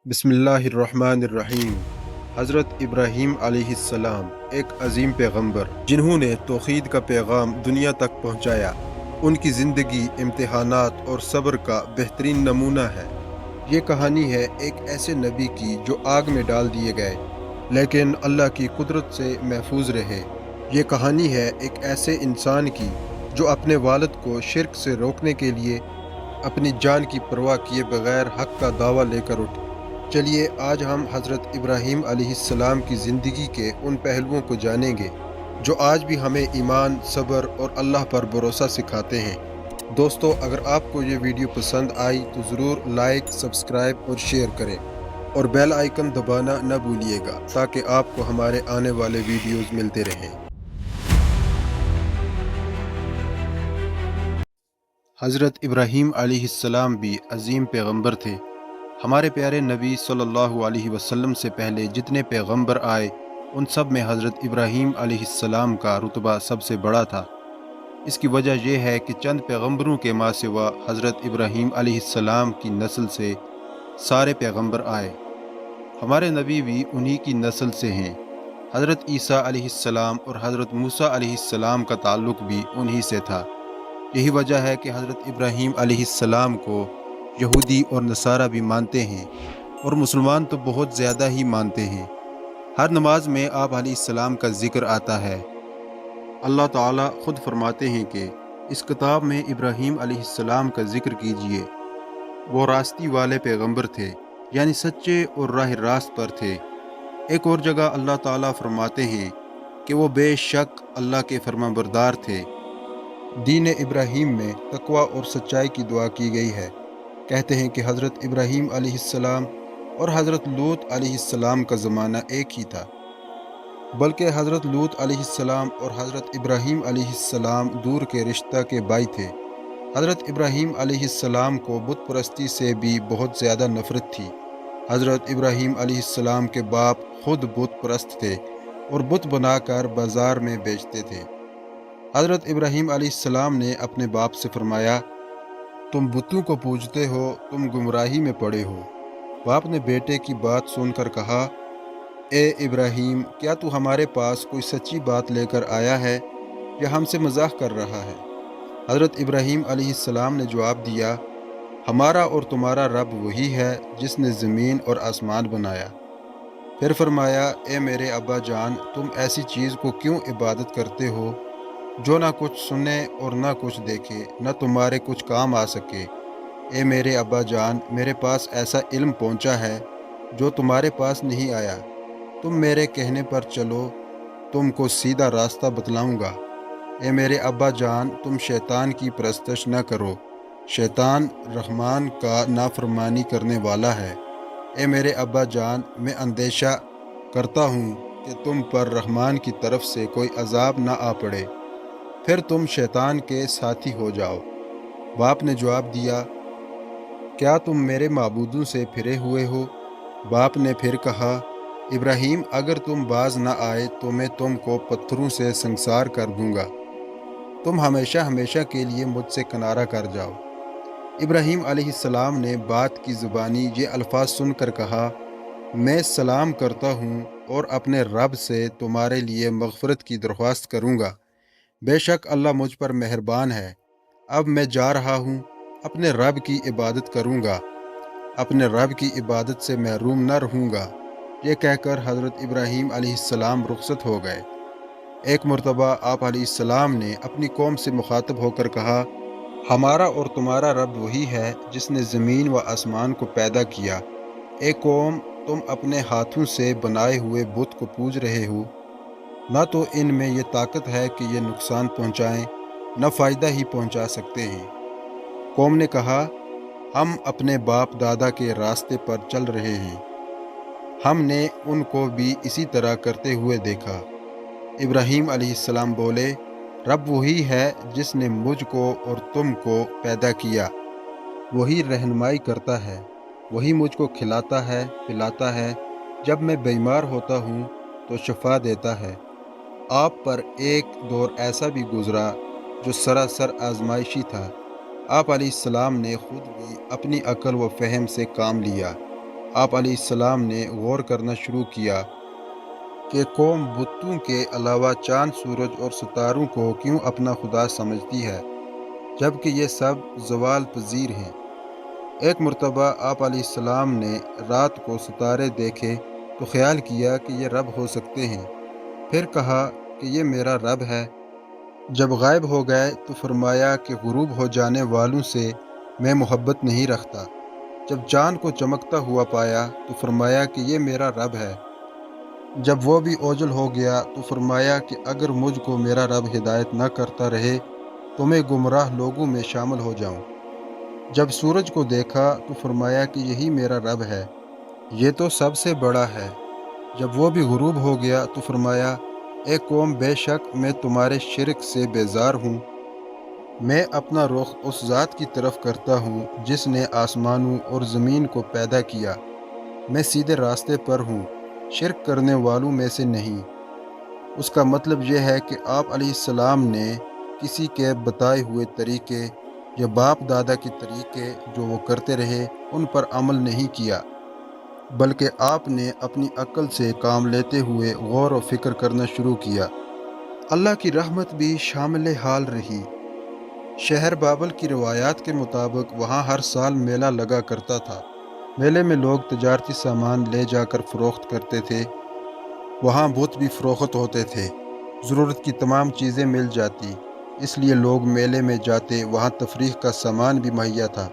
بسم اللہ الرحمن الرحیم۔ حضرت ابراہیم علیہ السلام ایک عظیم پیغمبر جنہوں نے توحید کا پیغام دنیا تک پہنچایا۔ ان کی زندگی امتحانات اور صبر کا بہترین نمونہ ہے۔ یہ کہانی ہے ایک ایسے نبی کی جو آگ میں ڈال دیے گئے لیکن اللہ کی قدرت سے محفوظ رہے۔ یہ کہانی ہے ایک ایسے انسان کی جو اپنے والد کو شرک سے روکنے کے لیے اپنی جان کی پرواہ کیے بغیر حق کا دعویٰ لے کر اٹھے۔ چلیے آج ہم حضرت ابراہیم علیہ السلام کی زندگی کے ان پہلوؤں کو جانیں گے جو آج بھی ہمیں ایمان، صبر اور اللہ پر بھروسہ سکھاتے ہیں۔ دوستو، اگر آپ کو یہ ویڈیو پسند آئی تو ضرور لائک، سبسکرائب اور شیئر کریں اور بیل آئیکن دبانا نہ بھولیے گا تاکہ آپ کو ہمارے آنے والے ویڈیوز ملتے رہیں۔ حضرت ابراہیم علیہ السلام بھی عظیم پیغمبر تھے۔ ہمارے پیارے نبی صلی اللہ علیہ وسلم سے پہلے جتنے پیغمبر آئے ان سب میں حضرت ابراہیم علیہ السلام کا رتبہ سب سے بڑا تھا۔ اس کی وجہ یہ ہے کہ چند پیغمبروں کے ماں سوا حضرت ابراہیم علیہ السلام کی نسل سے سارے پیغمبر آئے۔ ہمارے نبی بھی انہی کی نسل سے ہیں۔ حضرت عیسیٰ علیہ السلام اور حضرت موسیٰ علیہ السلام کا تعلق بھی انہی سے تھا۔ یہی وجہ ہے کہ حضرت ابراہیم علیہ السلام کو یہودی اور نصارہ بھی مانتے ہیں اور مسلمان تو بہت زیادہ ہی مانتے ہیں۔ ہر نماز میں آپ علیہ السلام کا ذکر آتا ہے۔ اللہ تعالیٰ خود فرماتے ہیں کہ اس کتاب میں ابراہیم علیہ السلام کا ذکر کیجئے، وہ راستی والے پیغمبر تھے، یعنی سچے اور راہ راست پر تھے۔ ایک اور جگہ اللہ تعالیٰ فرماتے ہیں کہ وہ بے شک اللہ کے فرمانبردار تھے۔ دین ابراہیم میں تقوی اور سچائی کی دعا کی گئی ہے۔ کہتے ہیں کہ حضرت ابراہیم علیہ السلام اور حضرت لوط علیہ السلام کا زمانہ ایک ہی تھا، بلکہ حضرت لوط علیہ السلام اور حضرت ابراہیم علیہ السلام دور کے رشتہ کے بھائی تھے۔ حضرت ابراہیم علیہ السلام کو بت پرستی سے بھی بہت زیادہ نفرت تھی۔ حضرت ابراہیم علیہ السلام کے باپ خود بت پرست تھے اور بت بنا کر بازار میں بیچتے تھے۔ حضرت ابراہیم علیہ السلام نے اپنے باپ سے فرمایا، تم بتوں کو پوجتے ہو، تم گمراہی میں پڑے ہو۔ باپ نے بیٹے کی بات سن کر کہا، اے ابراہیم، کیا تو ہمارے پاس کوئی سچی بات لے کر آیا ہے یا ہم سے مذاق کر رہا ہے؟ حضرت ابراہیم علیہ السلام نے جواب دیا، ہمارا اور تمہارا رب وہی ہے جس نے زمین اور آسمان بنایا۔ پھر فرمایا، اے میرے ابا جان، تم ایسی چیز کو کیوں عبادت کرتے ہو جو نہ کچھ سنے اور نہ کچھ دیکھے، نہ تمہارے کچھ کام آ سکے؟ اے میرے ابا جان، میرے پاس ایسا علم پہنچا ہے جو تمہارے پاس نہیں آیا۔ تم میرے کہنے پر چلو، تم کو سیدھا راستہ بتلاؤں گا۔ اے میرے ابا جان، تم شیطان کی پرستش نہ کرو، شیطان رحمان کا نافرمانی کرنے والا ہے۔ اے میرے ابا جان، میں اندیشہ کرتا ہوں کہ تم پر رحمان کی طرف سے کوئی عذاب نہ آ پڑے، پھر تم شیطان کے ساتھی ہو جاؤ۔ باپ نے جواب دیا، کیا تم میرے معبودوں سے پھرے ہوئے ہو؟ باپ نے پھر کہا، ابراہیم، اگر تم باز نہ آئے تو میں تم کو پتھروں سے سنسار کر دوں گا، تم ہمیشہ ہمیشہ کے لیے مجھ سے کنارہ کر جاؤ۔ ابراہیم علیہ السلام نے بات کی زبانی یہ الفاظ سن کر کہا، میں سلام کرتا ہوں اور اپنے رب سے تمہارے لیے مغفرت کی درخواست کروں گا۔ بے شک اللہ مجھ پر مہربان ہے۔ اب میں جا رہا ہوں، اپنے رب کی عبادت کروں گا، اپنے رب کی عبادت سے محروم نہ رہوں گا۔ یہ کہہ کر حضرت ابراہیم علیہ السلام رخصت ہو گئے۔ ایک مرتبہ آپ علیہ السلام نے اپنی قوم سے مخاطب ہو کر کہا، ہمارا اور تمہارا رب وہی ہے جس نے زمین و آسمان کو پیدا کیا۔ اے قوم، تم اپنے ہاتھوں سے بنائے ہوئے بت کو پوج رہے ہو، نہ تو ان میں یہ طاقت ہے کہ یہ نقصان پہنچائیں، نہ فائدہ ہی پہنچا سکتے ہیں۔ قوم نے کہا، ہم اپنے باپ دادا کے راستے پر چل رہے ہیں، ہم نے ان کو بھی اسی طرح کرتے ہوئے دیکھا۔ ابراہیم علیہ السلام بولے، رب وہی ہے جس نے مجھ کو اور تم کو پیدا کیا، وہی رہنمائی کرتا ہے، وہی مجھ کو کھلاتا ہے، پلاتا ہے، جب میں بیمار ہوتا ہوں تو شفا دیتا ہے۔ آپ پر ایک دور ایسا بھی گزرا جو سراسر آزمائشی تھا۔ آپ علیہ السلام نے خود بھی اپنی عقل و فہم سے کام لیا، آپ علیہ السلام نے غور کرنا شروع کیا کہ قوم بتوں کے علاوہ چاند، سورج اور ستاروں کو کیوں اپنا خدا سمجھتی ہے، جبکہ یہ سب زوال پذیر ہیں۔ ایک مرتبہ آپ علیہ السلام نے رات کو ستارے دیکھے تو خیال کیا کہ یہ رب ہو سکتے ہیں، پھر کہا کہ یہ میرا رب ہے۔ جب غائب ہو گئے تو فرمایا کہ غروب ہو جانے والوں سے میں محبت نہیں رکھتا۔ جب چاند کو چمکتا ہوا پایا تو فرمایا کہ یہ میرا رب ہے۔ جب وہ بھی اوجھل ہو گیا تو فرمایا کہ اگر مجھ کو میرا رب ہدایت نہ کرتا رہے تو میں گمراہ لوگوں میں شامل ہو جاؤں۔ جب سورج کو دیکھا تو فرمایا کہ یہی میرا رب ہے، یہ تو سب سے بڑا ہے۔ جب وہ بھی غروب ہو گیا تو فرمایا، اے قوم، بے شک میں تمہارے شرک سے بیزار ہوں۔ میں اپنا رخ اس ذات کی طرف کرتا ہوں جس نے آسمانوں اور زمین کو پیدا کیا۔ میں سیدھے راستے پر ہوں، شرک کرنے والوں میں سے نہیں۔ اس کا مطلب یہ ہے کہ آپ علیہ السلام نے کسی کے بتائے ہوئے طریقے یا باپ دادا کے طریقے جو وہ کرتے رہے ان پر عمل نہیں کیا، بلکہ آپ نے اپنی عقل سے کام لیتے ہوئے غور و فکر کرنا شروع کیا۔ اللہ کی رحمت بھی شامل حال رہی۔ شہر بابل کی روایات کے مطابق وہاں ہر سال میلہ لگا کرتا تھا۔ میلے میں لوگ تجارتی سامان لے جا کر فروخت کرتے تھے۔ وہاں بت بھی فروخت ہوتے تھے۔ ضرورت کی تمام چیزیں مل جاتی، اس لیے لوگ میلے میں جاتے، وہاں تفریح کا سامان بھی مہیا تھا۔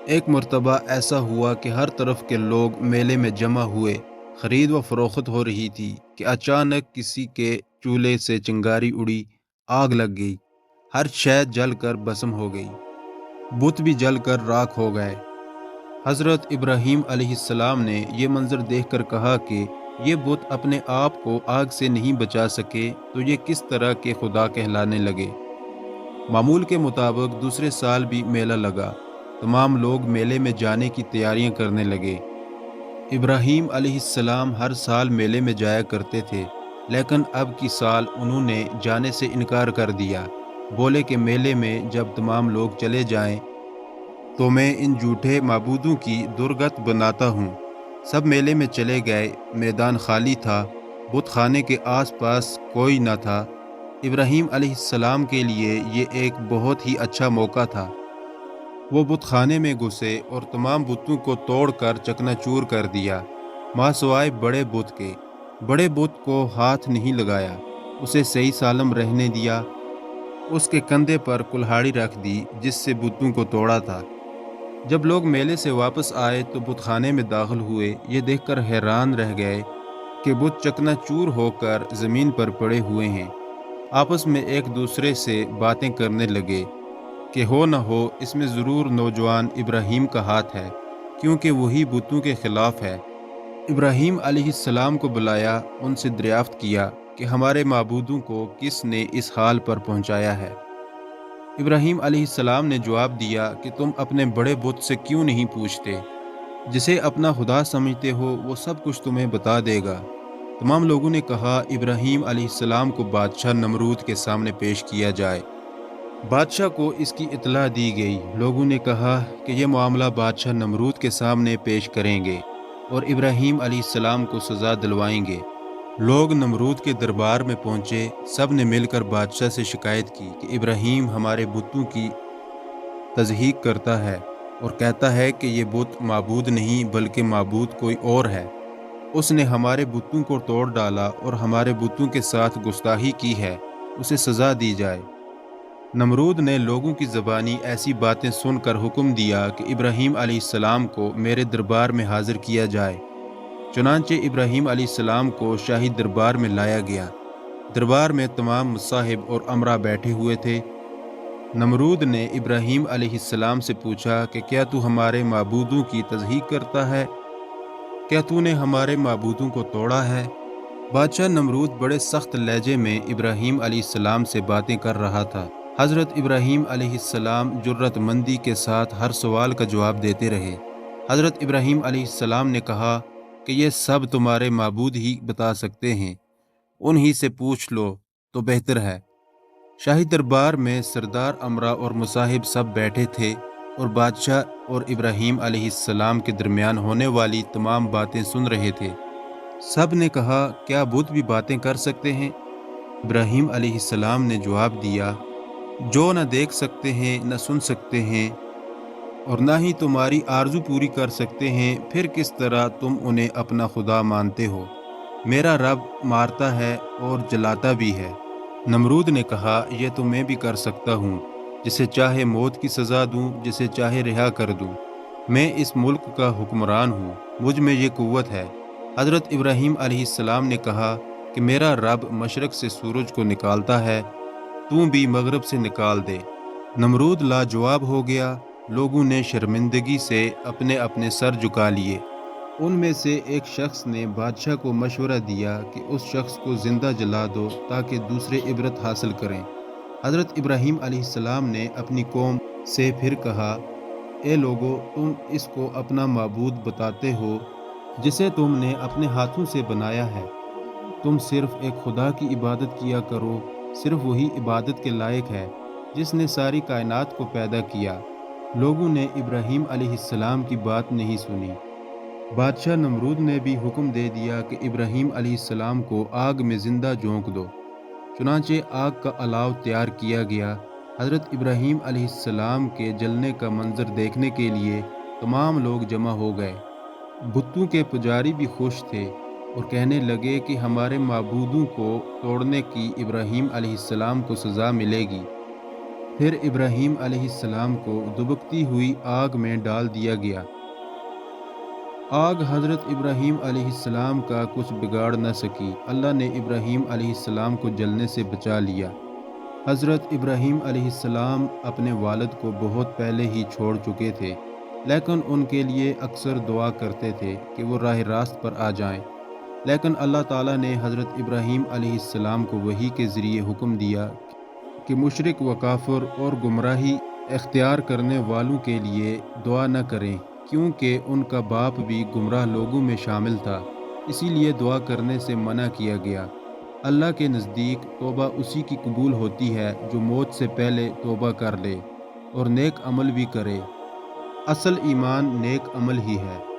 ایک مرتبہ ایسا ہوا کہ ہر طرف کے لوگ میلے میں جمع ہوئے، خرید و فروخت ہو رہی تھی کہ اچانک کسی کے چولہے سے چنگاری اڑی، آگ لگ گئی، ہر شے جل کر بھسم ہو گئی، بت بھی جل کر راکھ ہو گئے۔ حضرت ابراہیم علیہ السلام نے یہ منظر دیکھ کر کہا کہ یہ بت اپنے آپ کو آگ سے نہیں بچا سکے تو یہ کس طرح کے خدا کہلانے لگے۔ معمول کے مطابق دوسرے سال بھی میلہ لگا، تمام لوگ میلے میں جانے کی تیاریاں کرنے لگے۔ ابراہیم علیہ السلام ہر سال میلے میں جایا کرتے تھے، لیکن اب کی سال انہوں نے جانے سے انکار کر دیا۔ بولے کہ میلے میں جب تمام لوگ چلے جائیں تو میں ان جھوٹے معبودوں کی درگت بناتا ہوں۔ سب میلے میں چلے گئے، میدان خالی تھا، بت خانے کے آس پاس کوئی نہ تھا۔ ابراہیم علیہ السلام کے لیے یہ ایک بہت ہی اچھا موقع تھا۔ وہ بت خانے میں گھسے اور تمام بتوں کو توڑ کر چکنا چور کر دیا، ماں سوائے بڑے بت کے۔ بڑے بت کو ہاتھ نہیں لگایا، اسے صحیح سالم رہنے دیا۔ اس کے کندھے پر کلہاڑی رکھ دی جس سے بتوں کو توڑا تھا۔ جب لوگ میلے سے واپس آئے تو بت خانے میں داخل ہوئے، یہ دیکھ کر حیران رہ گئے کہ بت چکنا چور ہو کر زمین پر پڑے ہوئے ہیں۔ آپس میں ایک دوسرے سے باتیں کرنے لگے کہ ہو نہ ہو اس میں ضرور نوجوان ابراہیم کا ہاتھ ہے، کیونکہ وہی بتوں کے خلاف ہے۔ ابراہیم علیہ السلام کو بلایا، ان سے دریافت کیا کہ ہمارے معبودوں کو کس نے اس حال پر پہنچایا ہے۔ ابراہیم علیہ السلام نے جواب دیا کہ تم اپنے بڑے بت سے کیوں نہیں پوچھتے؟ جسے اپنا خدا سمجھتے ہو وہ سب کچھ تمہیں بتا دے گا۔ تمام لوگوں نے کہا ابراہیم علیہ السلام کو بادشاہ نمرود کے سامنے پیش کیا جائے۔ بادشاہ کو اس کی اطلاع دی گئی۔ لوگوں نے کہا کہ یہ معاملہ بادشاہ نمرود کے سامنے پیش کریں گے اور ابراہیم علیہ السلام کو سزا دلوائیں گے۔ لوگ نمرود کے دربار میں پہنچے، سب نے مل کر بادشاہ سے شکایت کی کہ ابراہیم ہمارے بتوں کی تضحیق کرتا ہے اور کہتا ہے کہ یہ بت معبود نہیں بلکہ معبود کوئی اور ہے۔ اس نے ہمارے بتوں کو توڑ ڈالا اور ہمارے بتوں کے ساتھ گستاخی کی ہے، اسے سزا دی جائے۔ نمرود نے لوگوں کی زبانی ایسی باتیں سن کر حکم دیا کہ ابراہیم علیہ السلام کو میرے دربار میں حاضر کیا جائے۔ چنانچہ ابراہیم علیہ السلام کو شاہی دربار میں لایا گیا۔ دربار میں تمام مصاحب اور امراء بیٹھے ہوئے تھے۔ نمرود نے ابراہیم علیہ السلام سے پوچھا کہ کیا تو ہمارے معبودوں کی تضحیق کرتا ہے؟ کیا تو نے ہمارے معبودوں کو توڑا ہے؟ بادشاہ نمرود بڑے سخت لہجے میں ابراہیم علیہ السلام سے باتیں کر رہا تھا۔ حضرت ابراہیم علیہ السلام جرأت مندی کے ساتھ ہر سوال کا جواب دیتے رہے۔ حضرت ابراہیم علیہ السلام نے کہا کہ یہ سب تمہارے معبود ہی بتا سکتے ہیں، انہی سے پوچھ لو تو بہتر ہے۔ شاہی دربار میں سردار امراء اور مصاحب سب بیٹھے تھے۔ اور بادشاہ اور ابراہیم علیہ السلام کے درمیان ہونے والی تمام باتیں سن رہے تھے۔ سب نے کہا، کیا بت بھی باتیں کر سکتے ہیں؟ ابراہیم علیہ السلام نے جواب دیا، جو نہ دیکھ سکتے ہیں، نہ سن سکتے ہیں، اور نہ ہی تمہاری آرزو پوری کر سکتے ہیں، پھر کس طرح تم انہیں اپنا خدا مانتے ہو؟ میرا رب مارتا ہے اور جلاتا بھی ہے۔ نمرود نے کہا، یہ تو میں بھی کر سکتا ہوں، جسے چاہے موت کی سزا دوں، جسے چاہے رہا کر دوں۔ میں اس ملک کا حکمران ہوں، مجھ میں یہ قوت ہے۔ حضرت ابراہیم علیہ السلام نے کہا کہ میرا رب مشرق سے سورج کو نکالتا ہے، تو بھی مغرب سے نکال دے۔ نمرود لاجواب ہو گیا۔ لوگوں نے شرمندگی سے اپنے اپنے سر جھکا لیے۔ ان میں سے ایک شخص نے بادشاہ کو مشورہ دیا کہ اس شخص کو زندہ جلا دو تاکہ دوسرے عبرت حاصل کریں۔ حضرت ابراہیم علیہ السلام نے اپنی قوم سے پھر کہا، اے لوگو، تم اس کو اپنا معبود بتاتے ہو جسے تم نے اپنے ہاتھوں سے بنایا ہے۔ تم صرف ایک خدا کی عبادت کیا کرو، صرف وہی عبادت کے لائق ہے جس نے ساری کائنات کو پیدا کیا۔ لوگوں نے ابراہیم علیہ السلام کی بات نہیں سنی۔ بادشاہ نمرود نے بھی حکم دے دیا کہ ابراہیم علیہ السلام کو آگ میں زندہ جھونک دو۔ چنانچہ آگ کا الاؤ تیار کیا گیا۔ حضرت ابراہیم علیہ السلام کے جلنے کا منظر دیکھنے کے لیے تمام لوگ جمع ہو گئے۔ بتوں کے پجاری بھی خوش تھے اور کہنے لگے کہ ہمارے معبودوں کو توڑنے کی ابراہیم علیہ السلام کو سزا ملے گی۔ پھر ابراہیم علیہ السلام کو دبکتی ہوئی آگ میں ڈال دیا گیا۔ آگ حضرت ابراہیم علیہ السلام کا کچھ بگاڑ نہ سکی۔ اللہ نے ابراہیم علیہ السلام کو جلنے سے بچا لیا۔ حضرت ابراہیم علیہ السلام اپنے والد کو بہت پہلے ہی چھوڑ چکے تھے، لیکن ان کے لیے اکثر دعا کرتے تھے کہ وہ راہ راست پر آ جائیں۔ لیکن اللہ تعالیٰ نے حضرت ابراہیم علیہ السلام کو وحی کے ذریعے حکم دیا کہ مشرک و کافر اور گمراہی اختیار کرنے والوں کے لیے دعا نہ کریں، کیونکہ ان کا باپ بھی گمراہ لوگوں میں شامل تھا، اسی لیے دعا کرنے سے منع کیا گیا۔ اللہ کے نزدیک توبہ اسی کی قبول ہوتی ہے جو موت سے پہلے توبہ کر لے اور نیک عمل بھی کرے۔ اصل ایمان نیک عمل ہی ہے۔